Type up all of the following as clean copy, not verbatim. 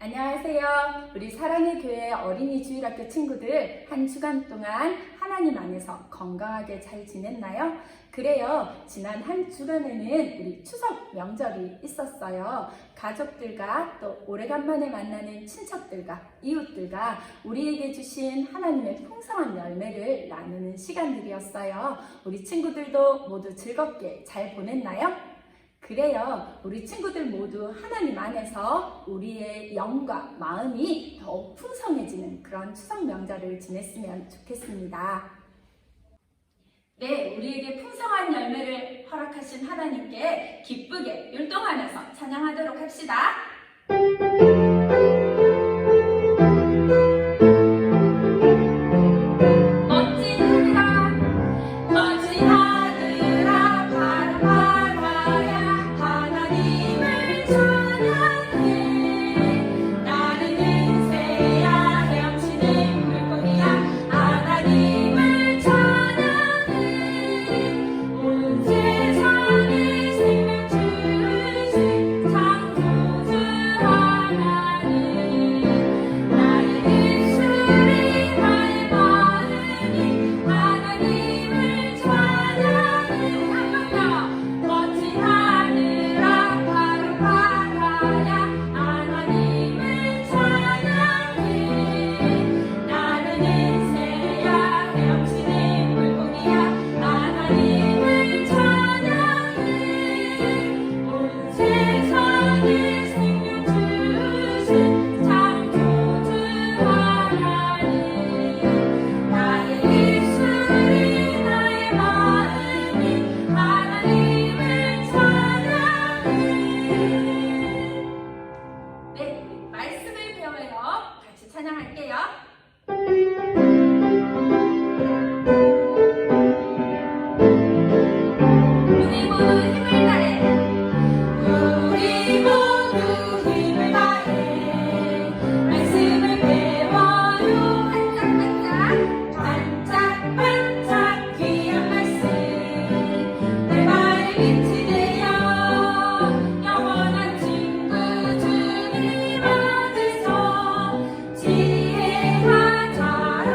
안녕하세요. 우리 사랑의 교회 어린이 주일학교 친구들 한 주간 동안 하나님 안에서 건강하게 잘 지냈나요? 그래요. 지난 한 주간에는 우리 추석 명절이 있었어요. 가족들과 또 오래간만에 만나는 친척들과 이웃들과 우리에게 주신 하나님의 풍성한 열매를 나누는 시간들이었어요. 우리 친구들도 모두 즐겁게 잘 보냈나요? 그래요. 우리 친구들 모두 하나님 안에서 우리의 영과 마음이 더욱 풍성해지는 그런 추석 명절을 지냈으면 좋겠습니다. 네, 우리에게 풍성한 열매를 허락하신 하나님께 기쁘게 율동하면서 찬양하도록 합시다. 지혜가 자라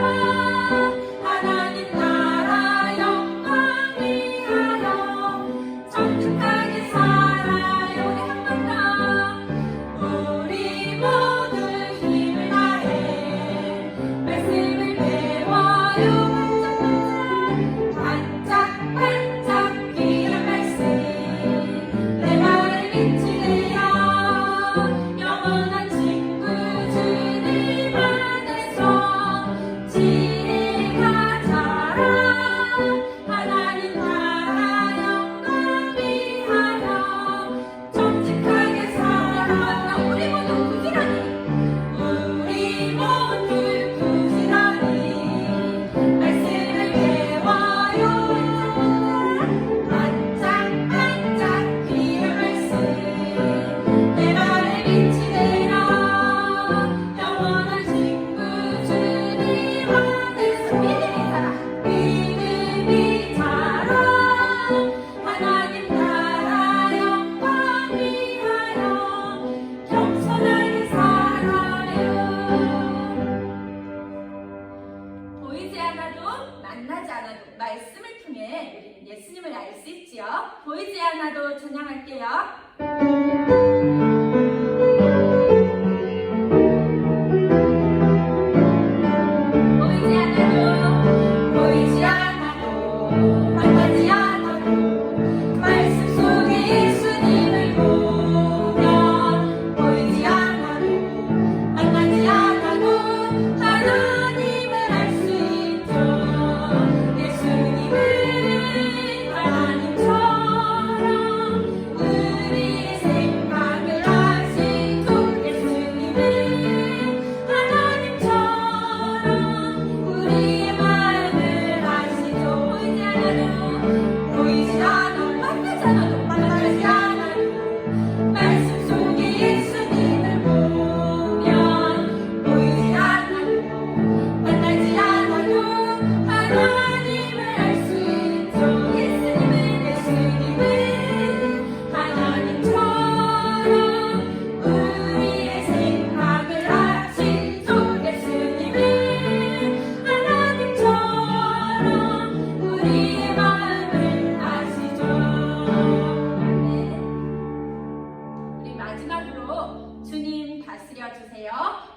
다스려 주세요.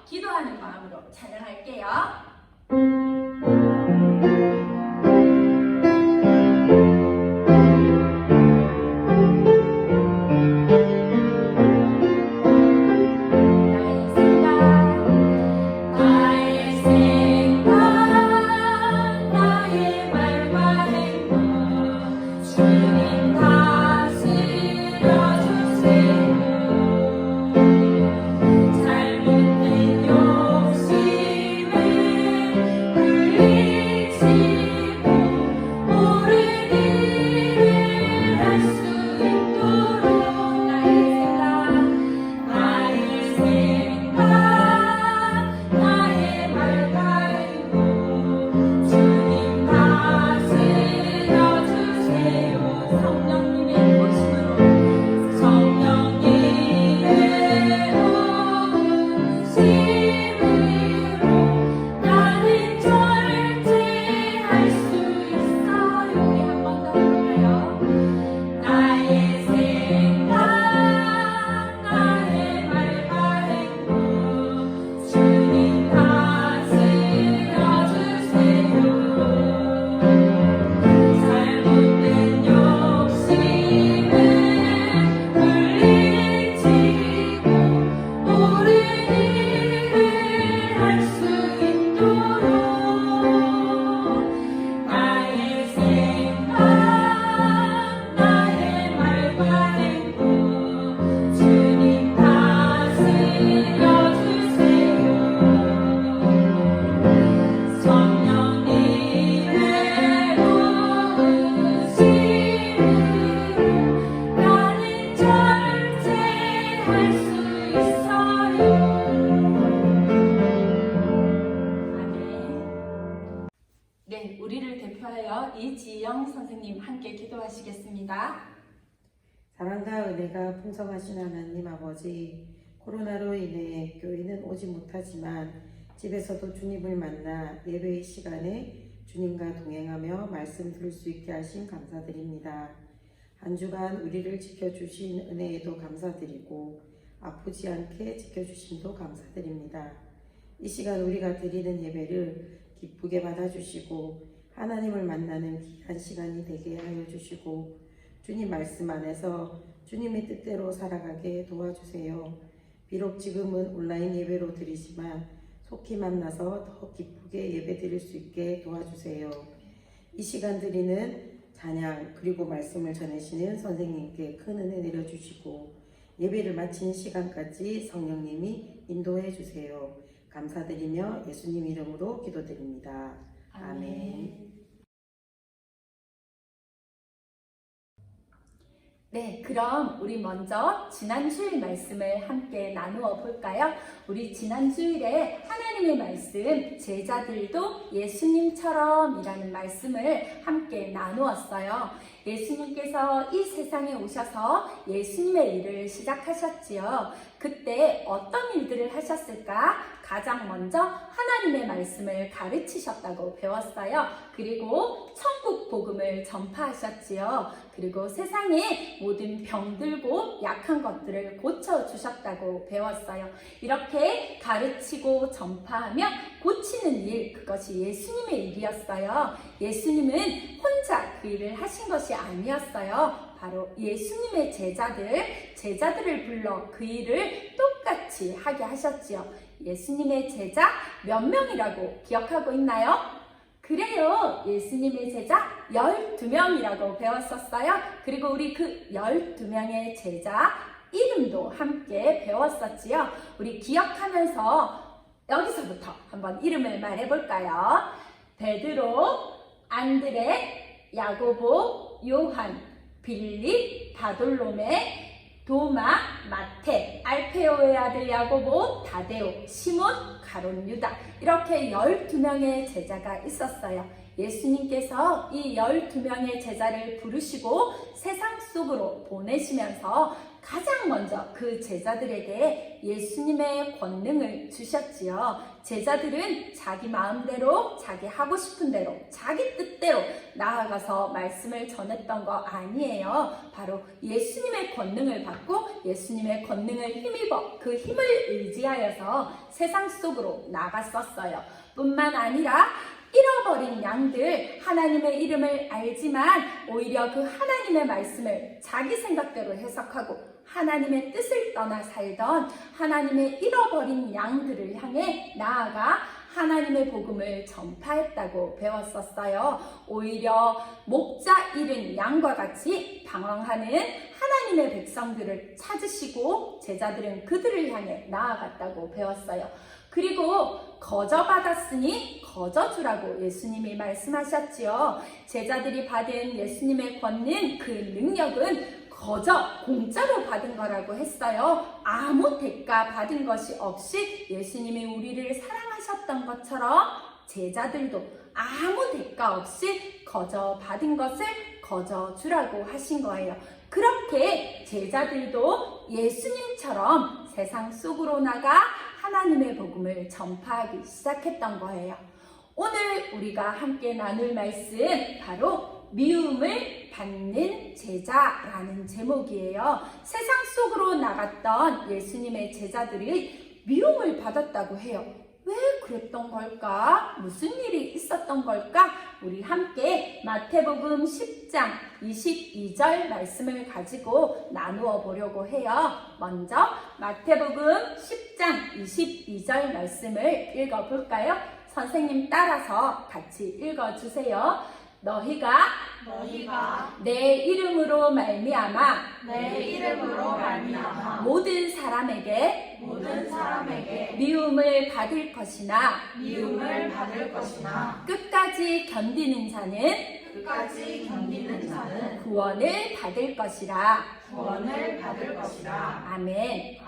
기도하는 마음으로 찬양할게요. 네, 우리를 대표하여 이지영 선생님 함께 기도하시겠습니다. 사랑과 은혜가 풍성하신 하나님 아버지, 코로나로 인해 교회는 오지 못하지만 집에서도 주님을 만나 예배의 시간에 주님과 동행하며 말씀 들을 수 있게 하신 감사드립니다. 한 주간 우리를 지켜주신 은혜에도 감사드리고 아프지 않게 지켜주심도 감사드립니다. 이 시간 우리가 드리는 예배를 기쁘게 받아주시고 하나님을 만나는 귀한 시간이 되게 하여 주시고 주님 말씀 안에서 주님의 뜻대로 살아가게 도와주세요. 비록 지금은 온라인 예배로 드리지만 속히 만나서 더 기쁘게 예배 드릴 수 있게 도와주세요. 이 시간 드리는 찬양 그리고 말씀을 전하시는 선생님께 큰 은혜 내려주시고 예배를 마치는 시간까지 성령님이 인도해 주세요. 감사드리며 예수님 이름으로 기도드립니다. 아멘. 네, 그럼 우리 먼저 지난 주일 말씀을 함께 나누어 볼까요? 우리 지난 주일에 하나님의 말씀, 제자들도 예수님처럼 이라는 말씀을 함께 나누었어요. 예수님께서 이 세상에 오셔서 예수님의 일을 시작하셨지요. 그때 어떤 일들을 하셨을까? 가장 먼저 하나님의 말씀을 가르치셨다고 배웠어요. 그리고 천국 복음을 전파하셨지요. 그리고 세상의 모든 병들고 약한 것들을 고쳐주셨다고 배웠어요. 이렇게 가르치고 전파하며 고치는 일, 그것이 예수님의 일이었어요. 예수님은 혼자 그 일을 하신 것이 아니었어요. 바로 예수님의 제자들을 불러 그 일을 똑같이 하게 하셨지요. 예수님의 제자 몇 명이라고 기억하고 있나요? 그래요. 예수님의 제자 12명이라고 배웠었어요. 그리고 우리 그 12명의 제자 이름도 함께 배웠었지요. 우리 기억하면서 여기서부터 한번 이름을 말해볼까요? 베드로, 안드레, 야고보, 요한, 빌립, 바돌로메, 도마, 마태, 알페오의 아들 야고보, 다데오, 시몬, 가룟 유다, 이렇게 12명의 제자가 있었어요. 예수님께서 이 12명의 제자를 부르시고 세상 속으로 보내시면서 가장 먼저 그 제자들에게 예수님의 권능을 주셨지요. 제자들은 자기 마음대로, 자기 하고 싶은 대로, 자기 뜻대로 나아가서 말씀을 전했던 거 아니에요. 바로 예수님의 권능을 받고 예수님의 권능을 힘입어 그 힘을 의지하여서 세상 속으로 나갔었어요. 뿐만 아니라 잃어버린 양들, 하나님의 이름을 알지만 오히려 그 하나님의 말씀을 자기 생각대로 해석하고 하나님의 뜻을 떠나 살던 하나님의 잃어버린 양들을 향해 나아가 하나님의 복음을 전파했다고 배웠었어요. 오히려 목자 잃은 양과 같이 방황하는 하나님의 백성들을 찾으시고 제자들은 그들을 향해 나아갔다고 배웠어요. 그리고 거저 받았으니 거저 주라고 예수님이 말씀하셨지요. 제자들이 받은 예수님의 권능, 그 능력은 거저 공짜로 받은 거라고 했어요. 아무 대가 받은 것이 없이 예수님이 우리를 사랑하셨던 것처럼 제자들도 아무 대가 없이 거저 받은 것을 거저 주라고 하신 거예요. 그렇게 제자들도 예수님처럼 세상 속으로 나가 하나님의 복음을 전파하기 시작했던 거예요. 오늘 우리가 함께 나눌 말씀 바로 미움을 받는 제자라는 제목이에요. 세상 속으로 나갔던 예수님의 제자들이 미움을 받았다고 해요. 왜 그랬던 걸까? 무슨 일이 있었던 걸까? 우리 함께 마태복음 10장 22절 말씀을 가지고 나누어 보려고 해요. 먼저 마태복음 10장 22절 말씀을 읽어볼까요? 선생님 따라서 같이 읽어주세요. 너희가 내 이름으로 말미암아 모든 사람에게 미움을 받을 것이나 끝까지 견디는 자는 구원을 받을 것이라. 아멘.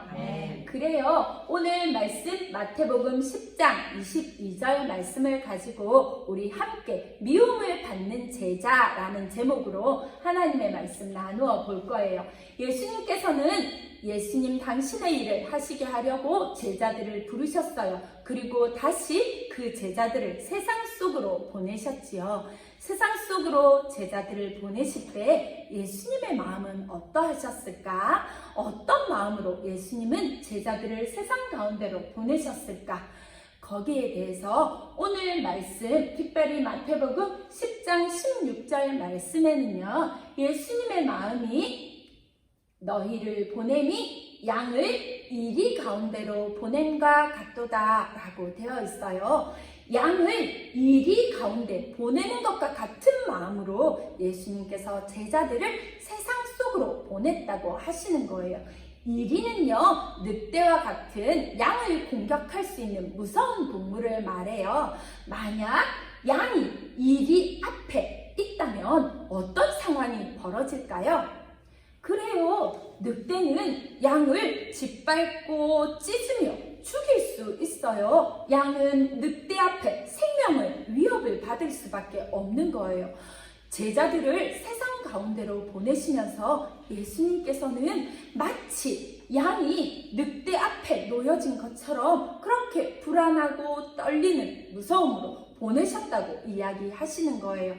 그래요. 오늘 말씀 마태복음 10장 22절 말씀을 가지고 우리 함께 미움을 받는 제자라는 제목으로 하나님의 말씀 나누어 볼 거예요. 예수님께서는 예수님 당신의 일을 하시게 하려고 제자들을 부르셨어요. 그리고 다시 그 제자들을 세상 속으로 보내셨지요. 세상 속으로 제자들을 보내실 때 예수님의 마음은 어떠하셨을까? 어떤 마음으로 예수님은 제자들을 세상 가운데로 보내셨을까? 거기에 대해서 오늘 말씀, 특별히 마태복음 10장 16절 말씀에는요, 예수님의 마음이 너희를 보냄이 양을 이리 가운데로 보냄과 같도다 라고 되어 있어요. 양을 이리 가운데 보내는 것과 같은 마음으로 예수님께서 제자들을 세상 속으로 보냈다고 하시는 거예요. 이리는요, 늑대와 같은 양을 공격할 수 있는 무서운 동물을 말해요. 만약 양이 이리 앞에 있다면 어떤 상황이 벌어질까요? 그래요. 늑대는 양을 짓밟고 찢으며 죽일 수 있어요. 양은 늑대 앞에 생명을 위협을 받을 수밖에 없는 거예요. 제자들을 세상 가운데로 보내시면서 예수님께서는 마치 양이 늑대 앞에 놓여진 것처럼 그렇게 불안하고 떨리는 무서움으로 보내셨다고 이야기하시는 거예요.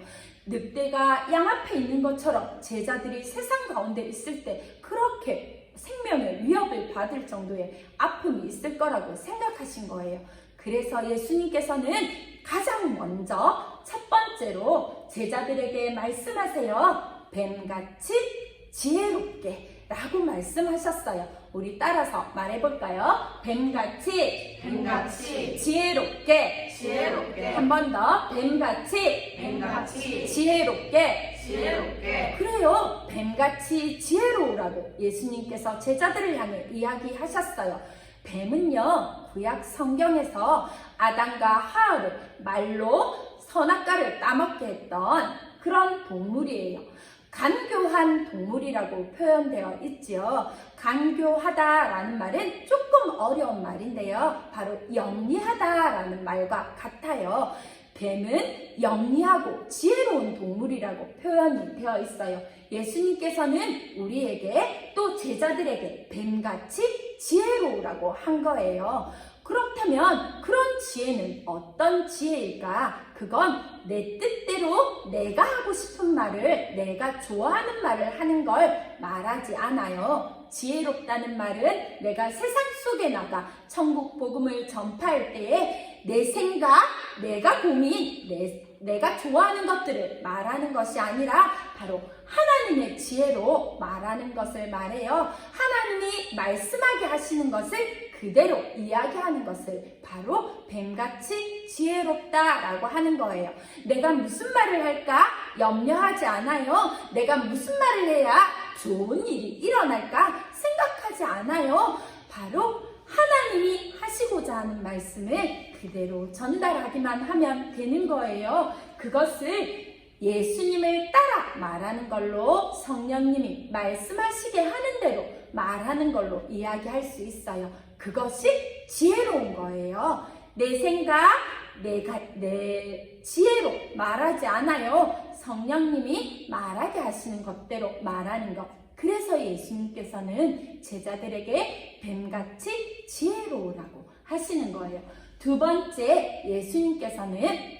늑대가 양 앞에 있는 것처럼 제자들이 세상 가운데 있을 때 그렇게 생명의 위협을 받을 정도의 아픔이 있을 거라고 생각하신 거예요. 그래서 예수님께서는 가장 먼저 첫 번째로 제자들에게 말씀하세요. 뱀같이 지혜롭게 라고 말씀하셨어요. 우리 따라서 말해볼까요? 뱀같이 지혜롭게. 한 번 더. 뱀같이 지혜롭게. 그래요. 뱀같이 지혜로우라고 예수님께서 제자들을 향해 이야기하셨어요. 뱀은요, 구약 성경에서 아담과 하와를 말로 선악과를 따먹게 했던 그런 동물이에요. 간교한 동물이라고 표현되어 있지요. 간교하다라는 말은 조금 어려운 말인데요. 바로 영리하다라는 말과 같아요. 뱀은 영리하고 지혜로운 동물이라고 표현이 되어 있어요. 예수님께서는 우리에게 또 제자들에게 뱀같이 지혜로우라고 한 거예요. 그렇다면 그런 지혜는 어떤 지혜일까? 그건 내 뜻대로 내가 하고 싶은 말을, 내가 좋아하는 말을 하는 걸 말하지 않아요. 지혜롭다는 말은 내가 세상 속에 나가 천국 복음을 전파할 때에 내 생각, 내가 고민, 내가 좋아하는 것들을 말하는 것이 아니라 바로 하나님의 지혜로 말하는 것을 말해요. 하나님이 말씀하게 하시는 것을 그대로 이야기하는 것을 바로 뱀같이 지혜롭다라고 하는 거예요. 내가 무슨 말을 할까 염려하지 않아요. 내가 무슨 말을 해야 좋은 일이 일어날까 생각하지 않아요. 바로 하나님이 하시고자 하는 말씀을 그대로 전달하기만 하면 되는 거예요. 그것을 예수님을 따라 말하는 걸로, 성령님이 말씀하시게 하는 대로 말하는 걸로 이야기할 수 있어요. 그것이 지혜로운 거예요. 내 생각, 내 지혜로 말하지 않아요. 성령님이 말하게 하시는 것대로 말하는 것. 그래서 예수님께서는 제자들에게 뱀같이 지혜로우라고 하시는 거예요. 두 번째, 예수님께서는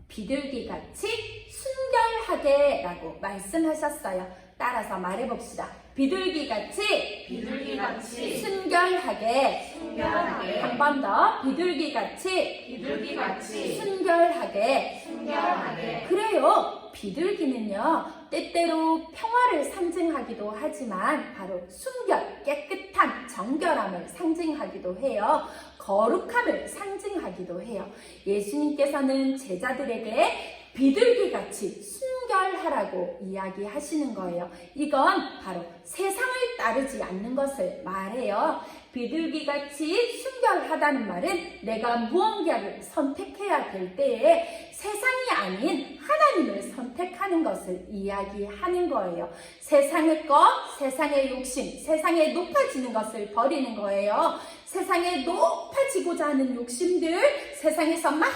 비둘기같이 순결하게 라고 말씀하셨어요. 따라서 말해봅시다. 비둘기같이 순결하게. 한 번 더. 비둘기같이 순결하게. 그래요. 비둘기는요, 때때로 평화를 상징하기도 하지만 바로 순결, 깨끗한 정결함을 상징하기도 해요. 거룩함을 상징하기도 해요. 예수님께서는 제자들에게 비둘기같이 순결하라고 이야기하시는 거예요. 이건 바로 세상을 따르지 않는 것을 말해요. 비둘기같이 순결하다는 말은 내가 무언가를 선택해야 될 때에 세상이 아닌 하나님을 선택하는 것을 이야기하는 거예요. 세상의 것, 세상의 욕심, 세상에 높아지는 것을 버리는 거예요. 세상에 높아지고자 하는 욕심들, 세상에서 많이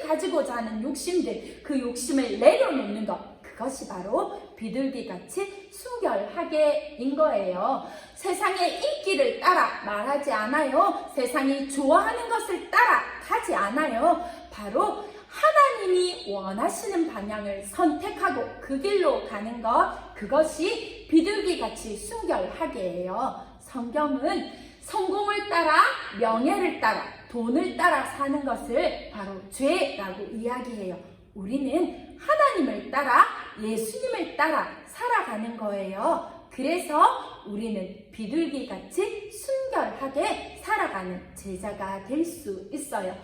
가지고자 하는 욕심들, 그 욕심을 내려놓는 것, 그것이 바로 비둘기같이 순결하게인 거예요. 세상의 인기를 따라 말하지 않아요. 세상이 좋아하는 것을 따라 가지 않아요. 바로 하나님이 원하시는 방향을 선택하고 그 길로 가는 것, 그것이 비둘기같이 순결하게예요. 성경은 성공을 따라, 명예를 따라, 돈을 따라 사는 것을 바로 죄라고 이야기해요. 우리는 하나님을 따라, 예수님을 따라 살아가는 거예요. 그래서 우리는 비둘기같이 순결하게 살아가는 제자가 될 수 있어요.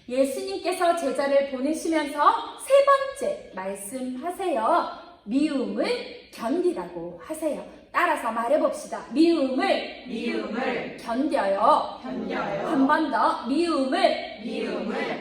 예수님께서 제자를 보내시면서 세 번째 말씀하세요. 미움을 견디라고 하세요. 따라서 말해봅시다. 미움을 견뎌요. 한 번 더. 미움을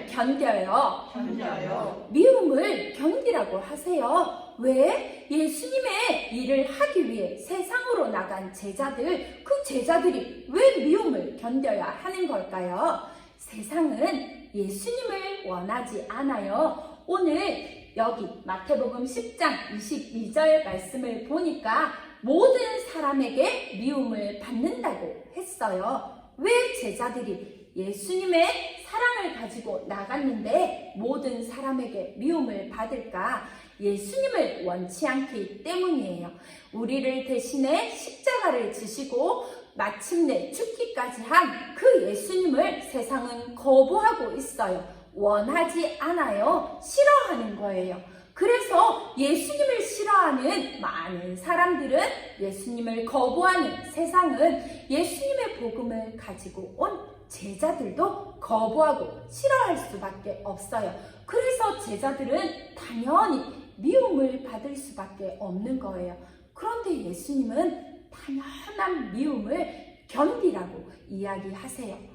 견뎌요. 미움을 견디라고 하세요. 왜? 예수님의 일을 하기 위해 세상으로 나간 제자들, 그 제자들이 왜 미움을 견뎌야 하는 걸까요? 세상은 예수님을 원하지 않아요. 오늘 여기 마태복음 10장 22절 말씀을 보니까 모든 사람에게 미움을 받는다고 했어요. 왜 제자들이 예수님의 사랑을 가지고 나갔는데 모든 사람에게 미움을 받을까? 예수님을 원치 않기 때문이에요. 우리를 대신해 십자가를 지시고 마침내 죽기까지 한 그 예수님을 세상은 거부하고 있어요. 원하지 않아요. 싫어하는 거예요. 그래서 예수님을 싫어하는 많은 사람들은, 예수님을 거부하는 세상은 예수님의 복음을 가지고 온 제자들도 거부하고 싫어할 수밖에 없어요. 그래서 제자들은 당연히 미움을 받을 수밖에 없는 거예요. 그런데 예수님은 당연한 미움을 견디라고 이야기하세요.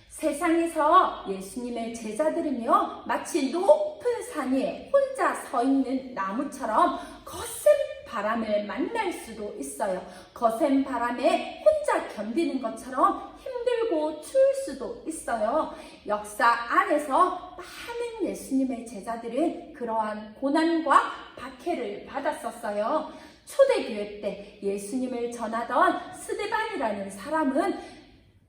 세상에서 예수님의 제자들은요, 마치 높은 산 위에 혼자 서 있는 나무처럼 거센 바람을 만날 수도 있어요. 거센 바람에 혼자 견디는 것처럼 힘들고 추울 수도 있어요. 역사 안에서 많은 예수님의 제자들은 그러한 고난과 박해를 받았었어요. 초대교회 때 예수님을 전하던 스데반이라는 사람은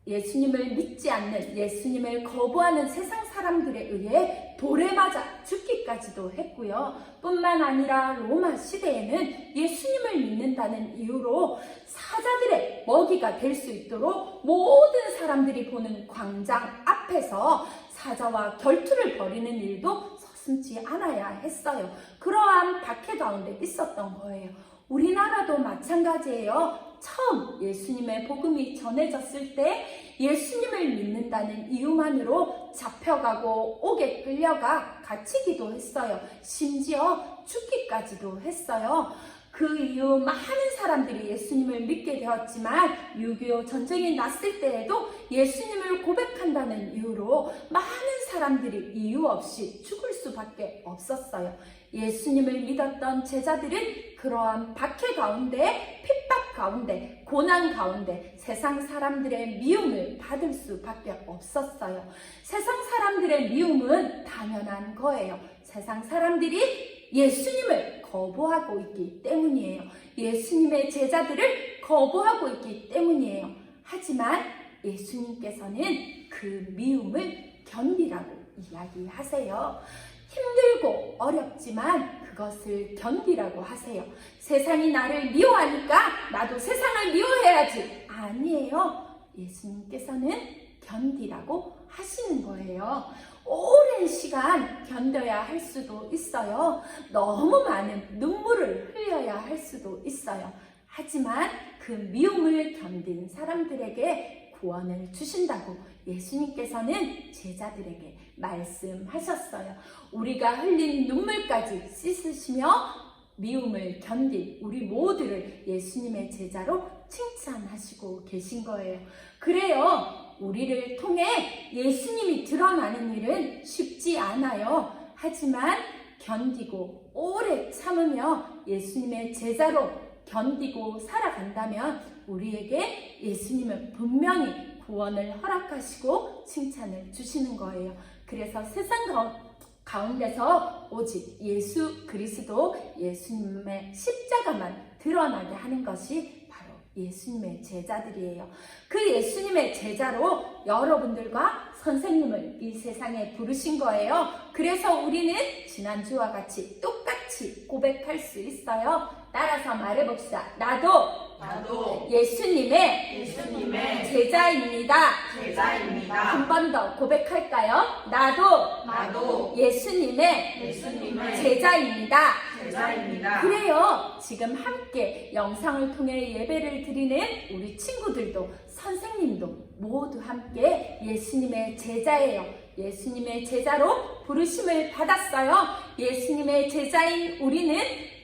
예수님을 믿지 않는, 예수님을 거부하는 세상 사람들에 의해 돌에 맞아 죽기까지도 했고요. 뿐만 아니라 로마 시대에는 예수님을 믿는다는 이유로 사자들의 먹이가 될 수 있도록 모든 사람들이 보는 광장 앞에서 사자와 결투를 벌이는 일도 서슴지 않아야 했어요. 그러한 박해 가운데 있었던 거예요. 우리나라도 마찬가지예요. 처음 예수님의 복음이 전해졌을 때 예수님을 믿는다는 이유만으로 잡혀가고 옥에 끌려가 갇히기도 했어요. 심지어 죽기까지도 했어요. 그 이후 많은 사람들이 예수님을 믿게 되었지만 6.25 전쟁이 났을 때에도 예수님을 고백한다는 이유로 많은 사람들이 이유 없이 죽을 수밖에 없었어요. 예수님을 믿었던 제자들은 그러한 박해 가운데, 핍박 가운데, 고난 가운데 세상 사람들의 미움을 받을 수밖에 없었어요. 세상 사람들의 미움은 당연한 거예요. 세상 사람들이 예수님을 거부하고 있기 때문이에요. 예수님의 제자들을 거부하고 있기 때문이에요. 하지만 예수님께서는 그 미움을 견디라고 이야기하세요. 힘들고 어렵지만 그것을 견디라고 하세요. 세상이 나를 미워하니까 나도 세상을 미워해야지. 아니에요. 예수님께서는 견디라고 하시는 거예요. 오랜 시간 견뎌야 할 수도 있어요. 너무 많은 눈물을 흘려야 할 수도 있어요. 하지만 그 미움을 견딘 사람들에게 구원을 주신다고 예수님께서는 제자들에게 말씀하셨어요. 우리가 흘린 눈물까지 씻으시며 미움을 견딘 우리 모두를 예수님의 제자로 칭찬하시고 계신 거예요. 그래요. 우리를 통해 예수님이 드러나는 일은 쉽지 않아요. 하지만 견디고 오래 참으며 예수님의 제자로 견디고 살아간다면 우리에게 예수님은 분명히 구원을 허락하시고 칭찬을 주시는 거예요. 그래서 세상 가운데서 오직 예수 그리스도, 예수님의 십자가만 드러나게 하는 것이 바로 예수님의 제자들이에요. 그 예수님의 제자로 여러분들과 선생님을 이 세상에 부르신 거예요. 그래서 우리는 지난주와 같이 똑같이 고백할 수 있어요. 따라서 말해봅시다. 나도 예수님의 제자입니다. 한 번 더 고백할까요? 나도 예수님의 제자입니다. 그래요. 지금 함께 영상을 통해 예배를 드리는 우리 친구들도 선생님도 모두 함께 예수님의 제자예요. 예수님의 제자로 부르심을 받았어요. 예수님의 제자인 우리는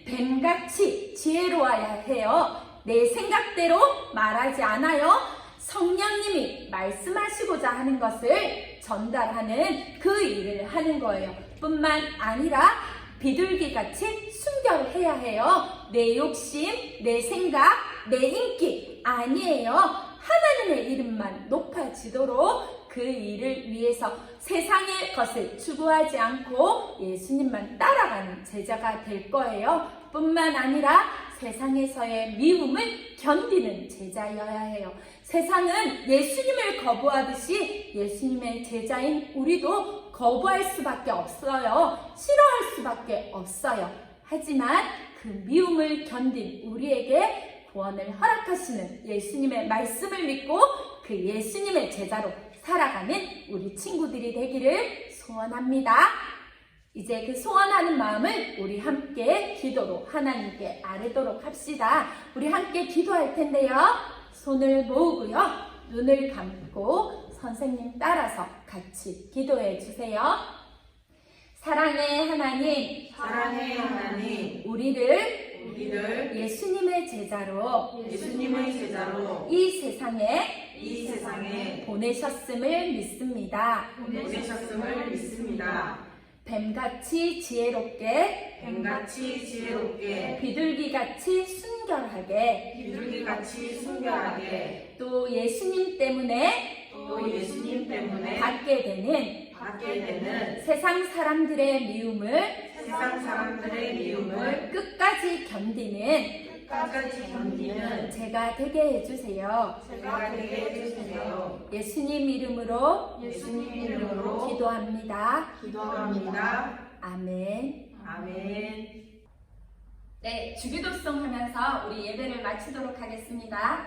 뱀같이 지혜로워야 해요. 내 생각대로 말하지 않아요. 성령님이 말씀하시고자 하는 것을 전달하는 그 일을 하는 거예요. 뿐만 아니라 비둘기같이 순결해야 해요. 내 욕심, 내 생각, 내 인기 아니에요. 하나님의 이름만 높아지도록 그 일을 위해서 세상의 것을 추구하지 않고 예수님만 따라가는 제자가 될 거예요. 뿐만 아니라 세상에서의 미움을 견디는 제자여야 해요. 세상은 예수님을 거부하듯이 예수님의 제자인 우리도 거부할 수밖에 없어요. 싫어할 수밖에 없어요. 하지만 그 미움을 견딘 우리에게 구원을 허락하시는 예수님의 말씀을 믿고 그 예수님의 제자로 살아가는 우리 친구들이 되기를 소원합니다. 이제 그 소원하는 마음을 우리 함께 기도로 하나님께 아뢰도록 합시다. 우리 함께 기도할 텐데요. 손을 모으고요. 눈을 감고 선생님 따라서 같이 기도해 주세요. 사랑의 하나님, 우리를 예수님의 제자로 이 세상에 보내셨음을 믿습니다. 뱀같이 지혜롭게, 뱀같이 지혜롭게, 비둘기같이 순결하게, 비둘기같이 순결하게, 또 예수님 때문에 또 예수님 때문에 받게 되는 받게 되는 세상 사람들의 미움을 세상 사람들의 미움을 끝까지 견디는 끝까지 견디는 제가 되게 해주세요. 제가 되게 해주세요. 예수님 이름으로 예수님 이름으로 기도합니다. 기도합니다. 아멘. 아멘. 네, 주기도송 하면서 우리 예배를 마치도록 하겠습니다.